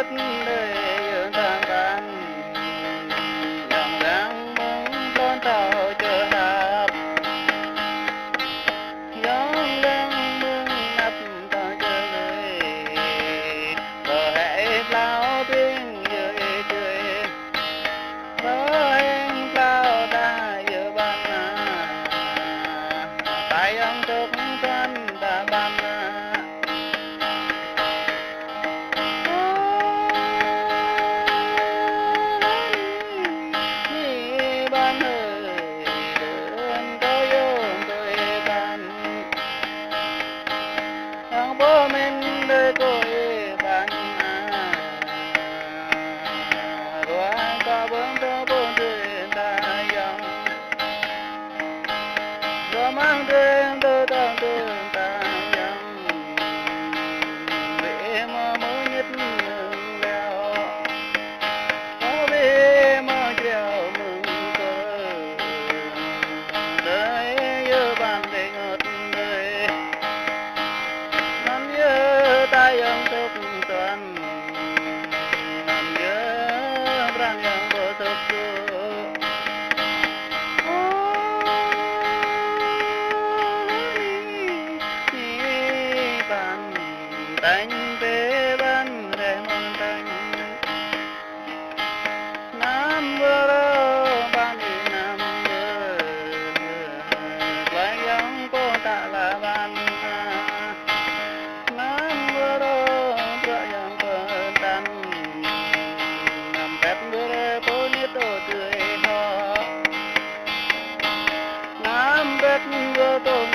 đất đời ta ban dòng đang mong con tàu chờ hạp dòng đang mong nắp tàu chờ người bờ hãy lao bên dưới trời bờ em lao ta giờ ban tại ông thức thân ta ban bố mình đời tôi bạn rồi có bướm đó buồn đời ta dòng rồi mang đến tôi đang đường ta dòng để mà mới nhất leo có về mà treo mừng cơ đời yêu bạn để ngọt đời ta yang thức tuần nằm nhớ răng yang bơ thức ni ban tanh pe ban re mon tanh nam bơ ban ni nam bơ lai yang ko ta la ban Nam đất mưa tôi